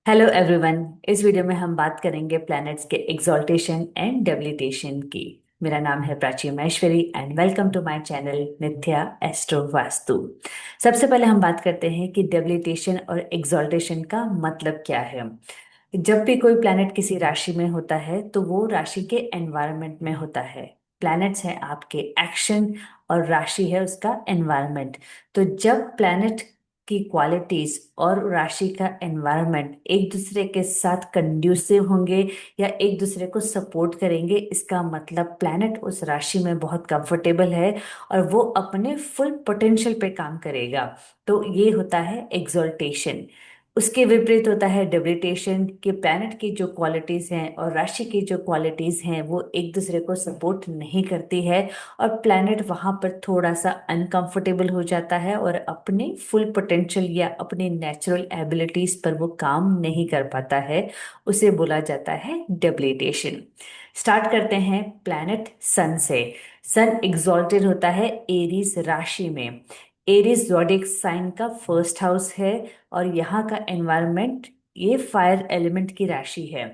Hello everyone. इस video में हम बात करेंगे प्लैनेट्स के एक्सॉल्टेशन एंड डेबिलिटेशन की। मेरा नाम है Prachi Maheshwari and welcome to my channel Nitya astro Vastu. सबसे पहले हम बात करते हैं कि डेबिलिटेशन और एक्सॉल्टेशन का मतलब क्या है। जब भी कोई प्लैनेट किसी राशि में होता है तो वो राशि के एनवायरनमेंट में होता है। प्लैनेट्स हैं आपके एक्शन और राशि है उसका एनवायरनमेंट। तो जब प्लैनेट की क्वालिटीज और राशि का एनवायरनमेंट एक दूसरे के साथ कंड्यूसिव होंगे या एक दूसरे को सपोर्ट करेंगे, इसका मतलब प्लैनेट उस राशि में बहुत कंफर्टेबल है और वो अपने फुल पोटेंशियल पे काम करेगा। तो ये होता है एक्सॉल्टेशन। उसके विपरीत होता है डेबिलिटेशन, कि प्लैनेट की जो क्वालिटीज हैं और राशि की जो क्वालिटीज हैं वो एक दूसरे को सपोर्ट नहीं करती है और प्लैनेट वहां पर थोड़ा सा अनकंफर्टेबल हो जाता है और अपने फुल पोटेंशियल या अपनी नेचुरल एबिलिटीज पर वो काम नहीं कर पाता है। उसे बोला जाता है डेबिलिटेशन। स्टार्ट करते हैं प्लैनेट सन से। सन एग्जॉल्टेड होता है एरीज राशि में। एरीज ज़ोडिएक साइन का फर्स्ट हाउस है और यहाँ का एनवायरनमेंट, ये फायर एलिमेंट की राशि है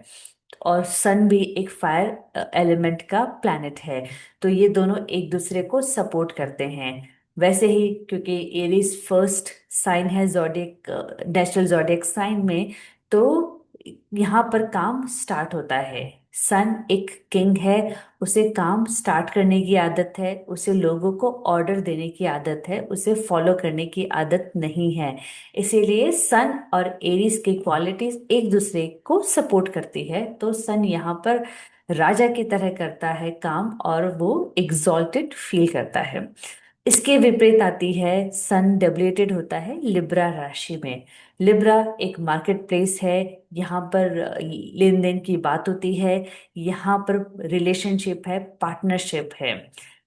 और सन भी एक फायर एलिमेंट का प्लैनेट है। तो ये दोनों एक दूसरे को सपोर्ट करते हैं। वैसे ही क्योंकि एरीज फर्स्ट साइन है जोडिएक, नेचुरल जोडिएक साइन में, तो यहाँ पर काम स्टार्ट होता है। सन एक किंग है, उसे काम स्टार्ट करने की आदत है, उसे लोगों को ऑर्डर देने की आदत है, उसे फॉलो करने की आदत नहीं है। इसीलिए सन और एरीज की क्वालिटीज एक दूसरे को सपोर्ट करती है। तो सन यहाँ पर राजा की तरह करता है काम और वो एग्जॉल्टेड फील करता है। इसके विपरीत आती है सन डेबिलेटेड होता है लिब्रा राशि में। लिब्रा एक मार्केट प्लेस है। यहाँ पर लेन देन की बात होती है। यहाँ पर रिलेशनशिप है, पार्टनरशिप है।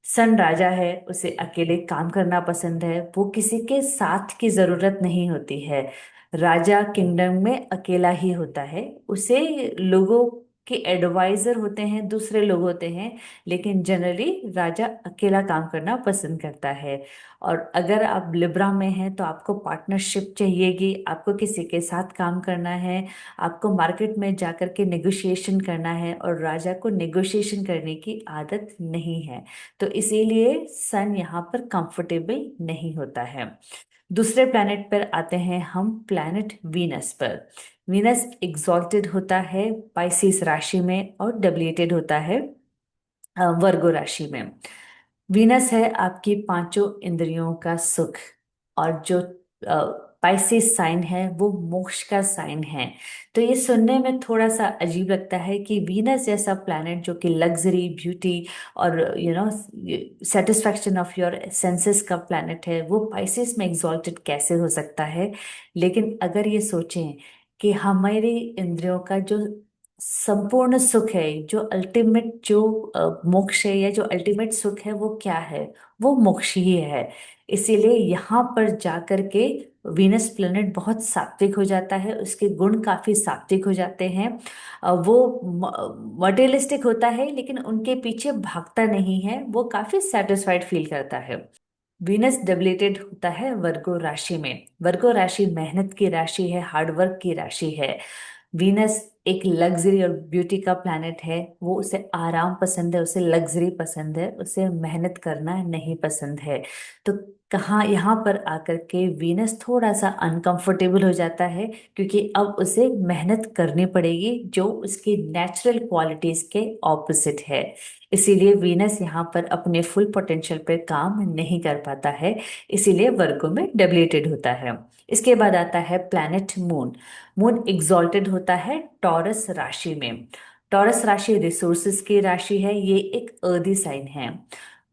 सन राजा है, उसे अकेले काम करना पसंद है, वो किसी के साथ की जरूरत नहीं होती है। राजा किंगडम में अकेला ही होता है। उसे लोगों के एडवाइजर होते हैं, दूसरे लोग होते हैं, लेकिन जनरली राजा अकेला काम करना पसंद करता है। और अगर आप लिब्रा में हैं तो आपको पार्टनरशिप चाहिएगी, आपको किसी के साथ काम करना है, आपको मार्केट में जाकर के नेगोशिएशन करना है और राजा को नेगोशिएशन करने की आदत नहीं है। तो इसीलिए सन यहाँ पर कंफर्टेबल नहीं होता है। दूसरे प्लैनेट पर आते हैं हम, प्लैनेट वीनस पर। वीनस एग्जॉल्टेड होता है पाइसिस राशि में और डब्लिएटेड होता है वर्गो राशि में। वीनस है आपकी पांचों इंद्रियों का सुख। और जो पाइसेस साइन है वो मोक्ष का साइन है। तो ये सुनने में थोड़ा सा अजीब लगता है कि वीनस जैसा प्लैनेट जो कि लग्जरी, ब्यूटी और सेटिस्फैक्शन ऑफ योर सेंसेस का प्लैनेट है, वो पाइसेस में एग्जॉल्टेड कैसे हो सकता है। लेकिन अगर ये सोचें कि हमारी इंद्रियों का जो संपूर्ण सुख है, जो अल्टीमेट जो मोक्ष है या जो अल्टीमेट सुख है, वो क्या है? वो मोक्ष ही है। इसीलिए यहाँ पर जाकर के वीनस प्लेनेट बहुत सात्विक हो जाता है, उसके गुण काफी सात्विक हो जाते हैं। वो मटेरियलिस्टिक होता है लेकिन उनके पीछे भागता नहीं है, वो काफी सेटिस्फाइड फील करता है। वीनस डेबिलेटेड होता है वर्गो राशि में। वर्गो राशि मेहनत की राशि है, हार्डवर्क की राशि है। वीनस एक लग्जरी और ब्यूटी का प्लैनेट है। वो उसे आराम पसंद है, उसे लग्जरी पसंद है, उसे मेहनत करना नहीं पसंद है। तो कहाँ यहाँ पर आकर के वीनस थोड़ा सा अनकंफर्टेबल हो जाता है, क्योंकि अब उसे मेहनत करनी पड़ेगी जो उसकी नेचुरल क्वालिटीज के ऑपोजिट है। इसीलिए वीनस यहाँ पर अपने फुल पोटेंशियल पर काम नहीं कर पाता है। इसीलिए वर्गो में डेबिलेटेड होता है। इसके बाद आता है प्लैनेट मून। मून एग्जॉल्टेड होता है टॉरस राशि में। टॉरस राशि रिसोर्सेज की राशि है, ये एक अर्दी साइन है।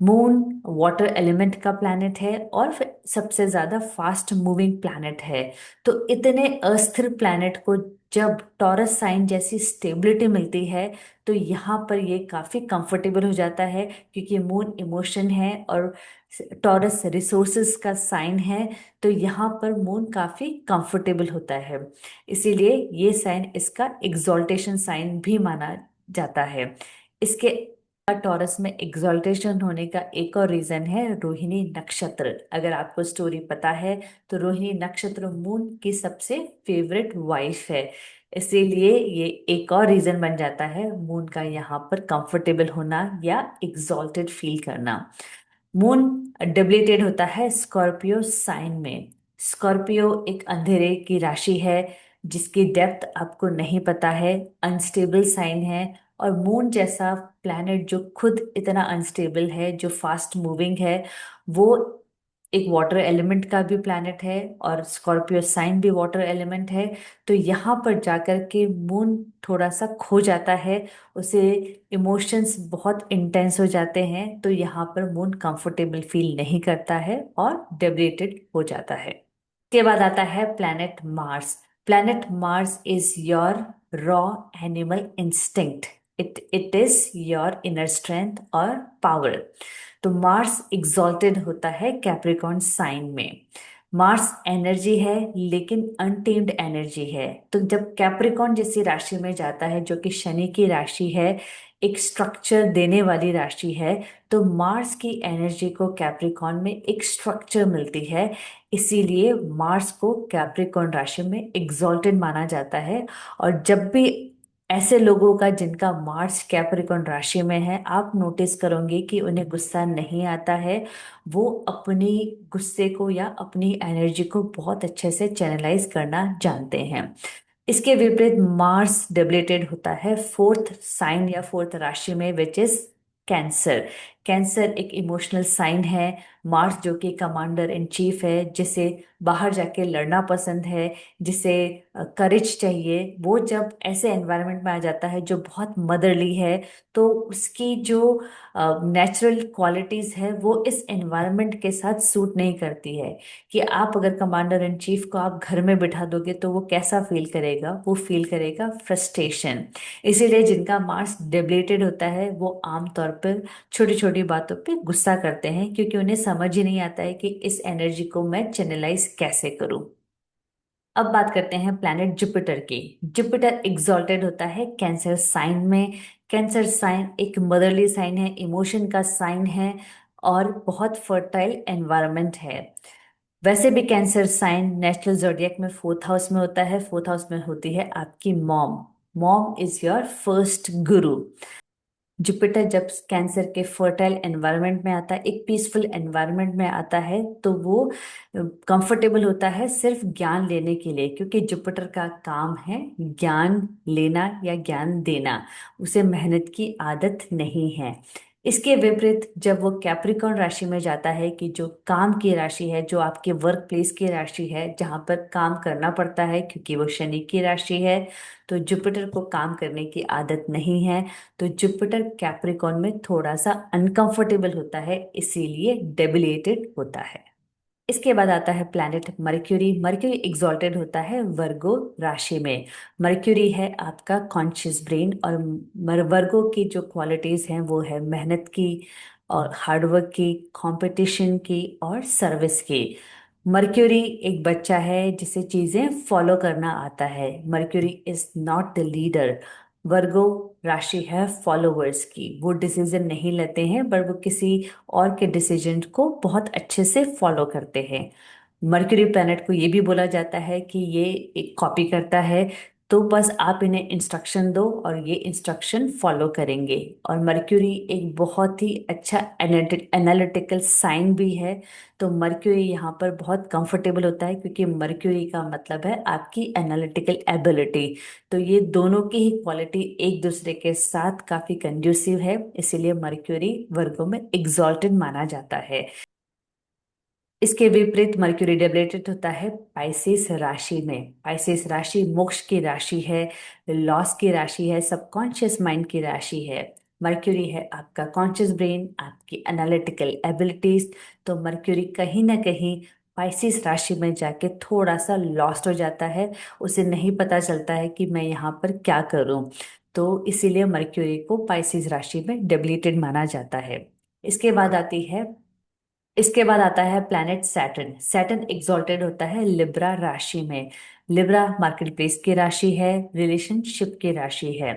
मून वाटर एलिमेंट का प्लैनेट है और फिर सबसे ज्यादा फास्ट मूविंग प्लैनेट है। तो इतने अस्थिर प्लैनेट को जब टॉरस साइन जैसी स्टेबिलिटी मिलती है तो यहाँ पर ये काफी कंफर्टेबल हो जाता है, क्योंकि मून इमोशन है और टॉरस रिसोर्सेज का साइन है। तो यहाँ पर मून काफी कंफर्टेबल होता है। इसीलिए ये साइन इसका एग्जॉल्टेशन साइन भी माना जाता है। इसके टॉरस में एग्जॉल्टेशन होने का एक और रीजन है रोहिणी नक्षत्र। अगर आपको स्टोरी पता है तो रोहिणी नक्षत्र मून की सबसे फेवरेट वाइफ है, इसीलिए ये एक और रीजन बन जाता है मून का यहाँ पर कंफर्टेबल होना या एग्जॉल्टेड फील करना। मून डिप्लीटेड होता है स्कॉर्पियो साइन में। स्कॉर्पियो एक अंधेरे की राशि है जिसकी डेप्थ आपको नहीं पता है, अनस्टेबल साइन है। और मून जैसा प्लैनेट जो खुद इतना अनस्टेबल है, जो फास्ट मूविंग है, वो एक वाटर एलिमेंट का भी प्लैनेट है और स्कॉर्पियो साइन भी वाटर एलिमेंट है। तो यहाँ पर जाकर के मून थोड़ा सा खो जाता है, उसे इमोशंस बहुत इंटेंस हो जाते हैं, तो यहाँ पर मून कंफर्टेबल फील नहीं करता है और डेबिलेटेड हो जाता है। के बाद आता है planet Mars. Planet Mars is your raw animal instinct, it is your inner strength और पावर। तो मार्स एग्जॉल्टेड होता है कैप्रिकॉर्न साइन में। मार्स एनर्जी है लेकिन अनटेम्ड एनर्जी है। तो जब कैप्रिकॉर्न जैसी राशि में जाता है जो कि शनि की राशि है, एक स्ट्रक्चर देने वाली राशि है, तो मार्स की एनर्जी को कैप्रिकॉर्न में एक स्ट्रक्चर मिलती है। इसीलिए मार्स को कैप्रिकॉर्न राशि में एग्जॉल्टेड माना जाता है। और जब भी ऐसे लोगों का जिनका मार्स कैप्रिकॉर्न राशि में है, आप नोटिस करोगे कि उन्हें गुस्सा नहीं आता है। वो अपनी गुस्से को या अपनी एनर्जी को बहुत अच्छे से चैनलाइज करना जानते हैं। इसके विपरीत मार्स डेबिलेटेड होता है फोर्थ साइन या फोर्थ राशि में, विच इज कैंसर। कैंसर एक इमोशनल साइन है। मार्स जो कि कमांडर इन चीफ है, जिसे बाहर जाके लड़ना पसंद है, जिसे करेज चाहिए, वो जब ऐसे एनवायरनमेंट में आ जाता है जो बहुत मदरली है, तो उसकी जो नेचुरल क्वालिटीज है वो इस एनवायरनमेंट के साथ सूट नहीं करती है। कि आप अगर कमांडर इन चीफ को आप घर में बिठा दोगे तो वो कैसा फील करेगा, वो फील करेगा फ्रस्ट्रेशन। इसीलिए जिनका मार्स डेबिलेटेड होता है वो आमतौर पर छोटी छोटी बातों पे गुस्सा करते हैं, क्योंकि उन्हें समझ ही नहीं आता है कि इस एनर्जी को मैं चैनलाइज कैसे करूं। अब बात करते हैं प्लैनेट जुपिटर की। जुपिटर एग्जॉल्टेड होता है कैंसर साइन में। कैंसर साइन एक मदरली साइन है, इमोशन का साइन है और बहुत फर्टाइल एनवायरनमेंट है। वैसे भी कैंसर साइन नेशनल जोडियक में फोर्थ हाउस में होता है। फोर्थ हाउस में होती है आपकी mom. Mom is your first Guru. Jupiter जब कैंसर के फर्टाइल एनवायरनमेंट में आता है, एक पीसफुल एनवायरनमेंट में आता है, तो वो कंफर्टेबल होता है सिर्फ ज्ञान लेने के लिए, क्योंकि जुपिटर का काम है ज्ञान लेना या ज्ञान देना, उसे मेहनत की आदत नहीं है। इसके विपरीत जब वो कैप्रिकॉर्न राशि में जाता है, कि जो काम की राशि है, जो आपके वर्क प्लेस की राशि है, जहाँ पर काम करना पड़ता है, क्योंकि वो शनि की राशि है, तो जुपिटर को काम करने की आदत नहीं है। तो जुपिटर कैप्रिकॉर्न में थोड़ा सा अनकंफर्टेबल होता है, इसीलिए डेबिलेटेड होता है। इसके बाद आता है प्लैनेट मर्क्यूरी। मर्क्यूरी एग्जॉल्टेड होता है वर्गो राशि में। मर्क्यूरी है आपका कॉन्शियस ब्रेन, और वर्गो की जो क्वालिटीज हैं वो है मेहनत की और हार्डवर्क की, कंपटीशन की और सर्विस की। मर्क्यूरी एक बच्चा है जिसे चीजें फॉलो करना आता है। Mercury is not the leader. Virgo राशि है फॉलोवर्स की, वो डिसीजन नहीं लेते हैं पर वो किसी और के डिसीजन को बहुत अच्छे से फॉलो करते हैं। मर्क्यूरी प्लैनेट को ये भी बोला जाता है कि ये एक कॉपी करता है, तो बस आप इन्हें इंस्ट्रक्शन दो और ये इंस्ट्रक्शन फॉलो करेंगे। और मर्क्यूरी एक बहुत ही अच्छा एनालिटिकल साइन भी है। तो मर्क्यूरी यहाँ पर बहुत कंफर्टेबल होता है, क्योंकि मर्क्यूरी का मतलब है आपकी एनालिटिकल एबिलिटी। तो ये दोनों की ही क्वालिटी एक दूसरे के साथ काफी कंड्यूसिव है, इसीलिए मर्क्यूरी वर्गों में एग्जॉल्टेड माना जाता है। इसके विपरीत मर्क्यूरी डेबिलेटेड होता है पाइसेस राशि में। पाइसेस राशि मोक्ष की राशि है, लॉस की राशि है, सबकॉन्शियस माइंड की राशि है। मर्क्यूरी है आपका कॉन्शियस ब्रेन, आपकी एनालिटिकल एबिलिटीज। तो मर्क्यूरी कहीं ना कहीं पाइसेस राशि में जाके थोड़ा सा लॉस्ट हो जाता है, उसे नहीं पता चलता है कि मैं यहाँ पर क्या करूँ। तो इसीलिए मर्क्यूरी को पाइसेस राशि में डेबिलेटेड माना जाता है। इसके बाद आती है इसके बाद आता है प्लैनेट सैटर्न। सैटर्न एग्जॉल्टेड होता है लिब्रा राशि में। लिब्रा मार्केट प्लेस की राशि है, रिलेशनशिप की राशि है।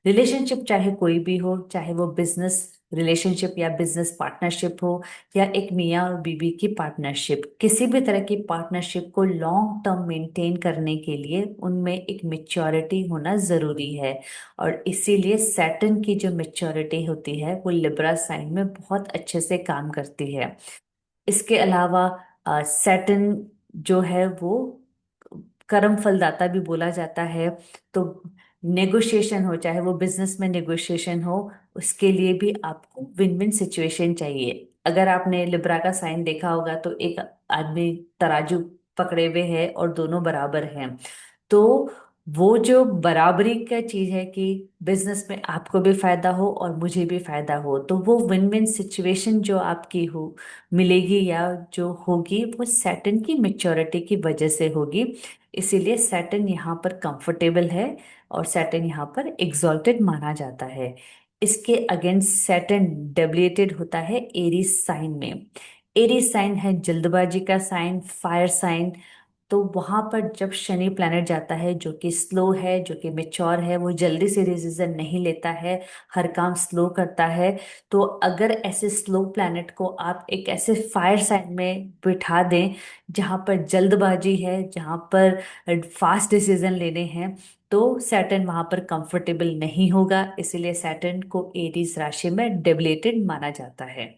रिलेशनशिप चाहे कोई भी हो, चाहे वो बिजनेस रिलेशनशिप या बिजनेस पार्टनरशिप हो, या एक मियाँ और बीवी की पार्टनरशिप, किसी भी तरह की पार्टनरशिप को लॉन्ग टर्म मेंटेन करने के लिए उनमें एक मेच्योरिटी होना जरूरी है। और इसीलिए सैटर्न की जो मेच्योरिटी होती है वो लिब्रा साइन में बहुत अच्छे से काम करती है। इसके अलावा सैटर्न जो है वो कर्म फलदाता भी बोला जाता है। तो नेगोशिएशन हो, चाहे वो बिजनेस में नेगोशिएशन हो, उसके लिए भी आपको विन विन सिचुएशन चाहिए। अगर आपने लिब्रा का साइन देखा होगा तो एक आदमी तराजू पकड़े हुए है और दोनों बराबर हैं। तो वो जो बराबरी का चीज है कि बिजनेस में आपको भी फायदा हो और मुझे भी फायदा हो, तो वो विन विन सिचुएशन जो आपकी हो मिलेगी या जो होगी वो सैटर्न की मेच्योरिटी की वजह से होगी। इसीलिए सैटर्न यहाँ पर कंफर्टेबल है और सैटर्न यहाँ पर एग्जॉल्टेड माना जाता है। इसके अगेंस्ट सैटर्न डेबिलिटेड होता है एरीज साइन में। एरीज साइन है जल्दबाजी का साइन, फायर साइन। तो वहां पर जब शनि प्लैनेट जाता है जो कि स्लो है, जो कि मेच्योर है, वो जल्दी से डिसीजन नहीं लेता है, हर काम स्लो करता है। तो अगर ऐसे स्लो प्लैनेट को आप एक ऐसे फायर साइन में बिठा दें जहां पर जल्दबाजी है, जहां पर फास्ट डिसीजन लेने हैं, तो सैटर्न वहां पर कंफर्टेबल नहीं होगा। इसीलिए सैटर्न को एरीज राशि में डेबिलेटेड माना जाता है।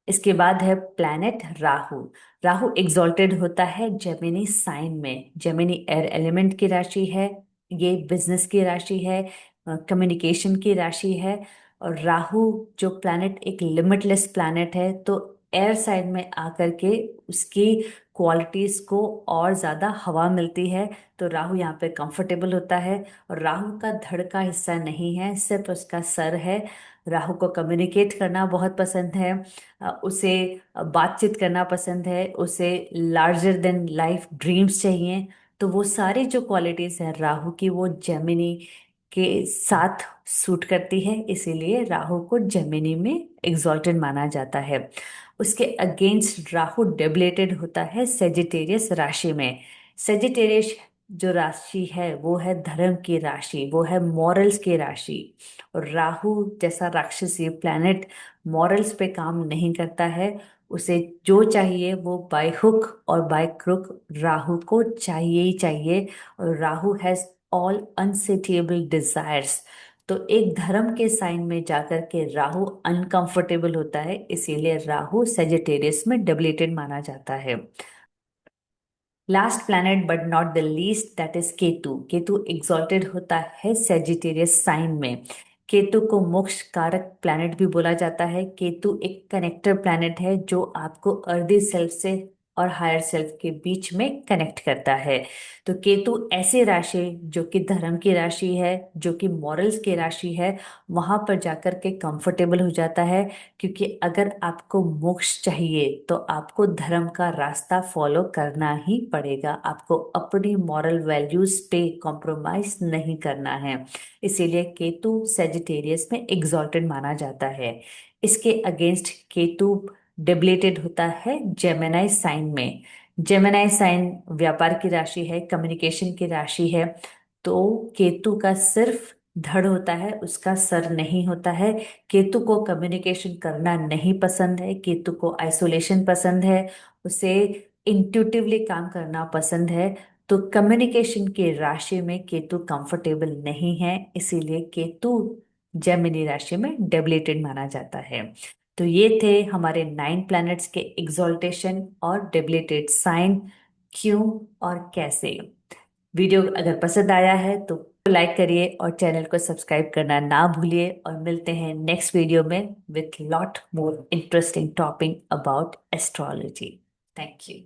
इसके बाद है प्लैनेट राहु। राहु एग्जॉल्टेड होता है जेमिनी साइन में। जेमिनी एयर एलिमेंट की राशि है, ये बिजनेस की राशि है, कम्युनिकेशन की राशि है। और राहु जो प्लैनेट एक लिमिटलेस प्लैनेट है, तो एयर साइन में आकर के उसकी क्वालिटीज को और ज्यादा हवा मिलती है। तो राहु यहाँ पे कंफर्टेबल होता है। और राहु का धड़ का हिस्सा नहीं है, सिर्फ उसका सर है। राहु को कम्युनिकेट करना बहुत पसंद है, उसे बातचीत करना पसंद है, उसे लार्जर देन लाइफ ड्रीम्स चाहिए। तो वो सारी जो क्वालिटीज हैं राहु की, वो जेमिनी के साथ सूट करती है। इसीलिए राहु को जेमिनी में एग्जॉल्टेड माना जाता है। उसके अगेंस्ट राहु डेबिलेटेड होता है सेजिटेरियस राशि में। सेजिटेरियस जो राशि है वो है धर्म की राशि, वो है मॉरल्स की राशि। और राहु जैसा राक्षसी प्लैनेट मॉरल्स पे काम नहीं करता है। उसे जो चाहिए वो बाय हुक और बाय क्रुक राहु को चाहिए ही चाहिए। और राहु हैज ऑल अनसेटिएबल डिजायर्स। तो एक धर्म के साइन में जाकर के राहु अनकंफर्टेबल होता है, इसीलिए राहु सेजिटेरियस में डेबिलेटेड माना जाता है। Last planet but not the least, that is Ketu. Ketu exalted होता है सेजिटेरियस साइन में। केतु को मोक्ष कारक प्लैनेट भी बोला जाता है। केतु एक कनेक्टर प्लैनेट है जो आपको अर्दी सेल्फ से और हायर सेल्फ के बीच में कनेक्ट करता है। तो केतु ऐसी राशि जो कि धर्म की राशि है, जो कि मॉरल्स की राशि है, वहां पर जाकर के कंफर्टेबल हो जाता है। क्योंकि अगर आपको मोक्ष चाहिए तो आपको धर्म का रास्ता फॉलो करना ही पड़ेगा, आपको अपनी मॉरल वैल्यूज पे कॉम्प्रोमाइज नहीं करना है। इसीलिए केतु सेजिटेरियस में एग्जॉल्टेड माना जाता है। इसके अगेंस्ट केतु डेबिलेटेड होता है जेमिनाई साइन में। जेमिनाई साइन व्यापार की राशि है, कम्युनिकेशन की राशि है। तो केतु का सिर्फ धड़ होता है, उसका सर नहीं होता है। केतु को कम्युनिकेशन करना नहीं पसंद है, केतु को आइसोलेशन पसंद है, उसे इंट्यूटिवली काम करना पसंद है। तो कम्युनिकेशन की राशि में केतु कंफर्टेबल नहीं है, इसीलिए केतु जेमिनी राशि में डेबिलेटेड माना जाता है। तो ये थे हमारे 9 प्लैनेट्स के एग्जॉल्टेशन और डेबिलेटेड साइन, क्यों और कैसे। वीडियो अगर पसंद आया है तो लाइक करिए और चैनल को सब्सक्राइब करना ना भूलिए। और मिलते हैं नेक्स्ट वीडियो में with lot more interesting topic about astrology. Thank you.